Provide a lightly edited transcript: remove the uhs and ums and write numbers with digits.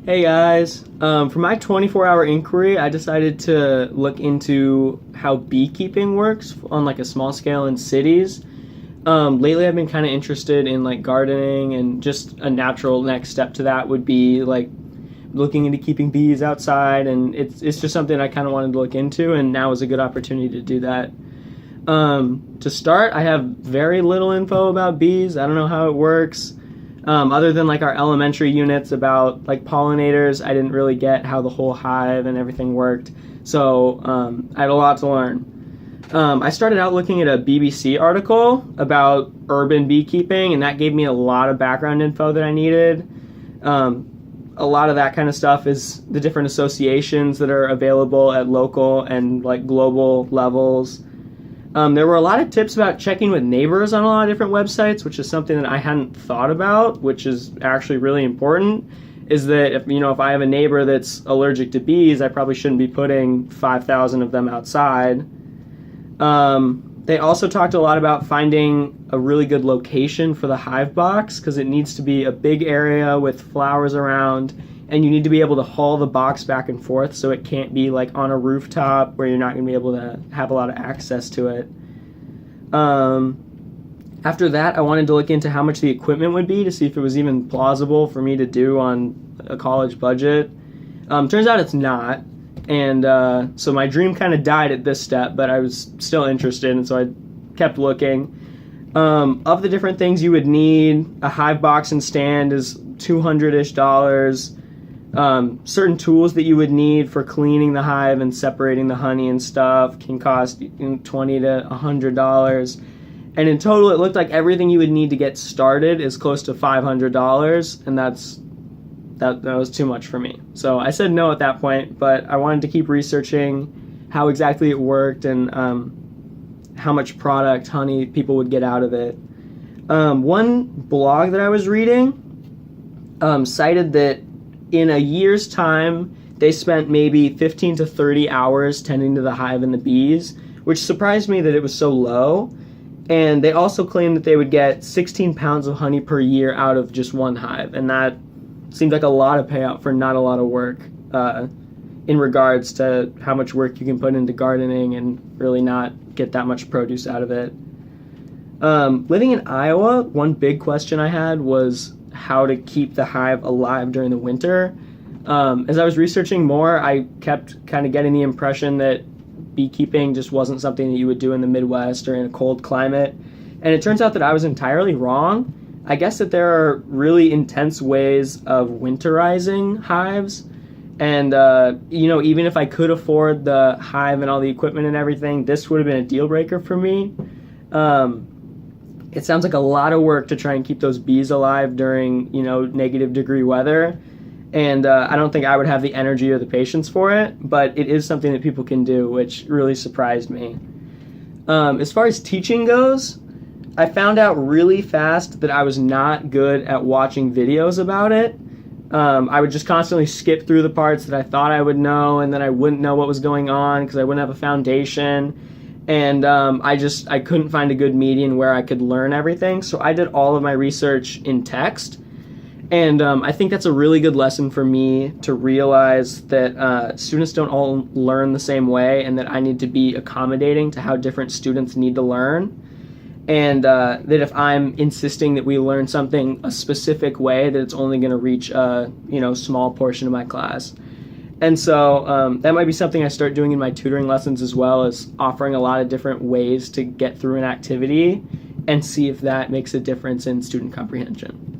Hey guys, for my 24-hour inquiry, I decided to look into how beekeeping works on like a small scale in cities. Lately I've been kind of interested in like gardening, and just a natural next step to that would be like looking into keeping bees outside, and it's just something I kind of wanted to look into, and now is a good opportunity to do that. To start, I have very little info about bees. I don't know how it works. Other than like our elementary units about like pollinators, I didn't really get how the whole hive and everything worked. So I had a lot to learn. I started out looking at a BBC article about urban beekeeping, and that gave me a lot of background info that I needed. A lot of that kind of stuff is the different associations that are available at local and like global levels. There were a lot of tips about checking with neighbors on a lot of different websites, which is something that I hadn't thought about, which is actually really important, is that if I have a neighbor that's allergic to bees, I probably shouldn't be putting 5,000 of them outside. They also talked a lot about finding a really good location for the hive box, because it needs to be a big area with flowers around, and you need to be able to haul the box back and forth, so it can't be like on a rooftop where you're not going to be able to have a lot of access to it. After that, I wanted to look into how much the equipment would be to see if it was even plausible for me to do on a college budget. Turns out it's not, and so my dream kind of died at this step, but I was still interested, and so I kept looking. Of the different things you would need, a hive box and stand is $200-ish. Certain tools that you would need for cleaning the hive and separating the honey and stuff can cost $20 to $100. And in total, it looked like everything you would need to get started is close to $500, and that was too much for me. So I said no at that point, but I wanted to keep researching how exactly it worked and how much product, honey, people would get out of it. One blog that I was reading cited that in a year's time, they spent maybe 15 to 30 hours tending to the hive and the bees, which surprised me that it was so low. And they also claimed that they would get 16 pounds of honey per year out of just one hive, and that seemed like a lot of payout for not a lot of work in regards to how much work you can put into gardening and really not get that much produce out of it. Living in Iowa, one big question I had was how to keep the hive alive during the winter. As I was researching more, I kept kind of getting the impression that beekeeping just wasn't something that you would do in the Midwest or in a cold climate. And it turns out that I was entirely wrong. I guess that there are really intense ways of winterizing hives. And, even if I could afford the hive and all the equipment and everything, this would have been a deal breaker for me. It sounds like a lot of work to try and keep those bees alive during, -degree weather. And I don't think I would have the energy or the patience for it, but it is something that people can do, which really surprised me. As far as teaching goes, I found out really fast that I was not good at watching videos about it. I would just constantly skip through the parts that I thought I would know, and then I wouldn't know what was going on because I wouldn't have a foundation. And I couldn't find a good median where I could learn everything, so I did all of my research in text. And I think that's a really good lesson for me to realize that students don't all learn the same way, and that I need to be accommodating to how different students need to learn. And that if I'm insisting that we learn something a specific way, that it's only going to reach a small portion of my class. And so that might be something I start doing in my tutoring lessons as well, as offering a lot of different ways to get through an activity and see if that makes a difference in student comprehension.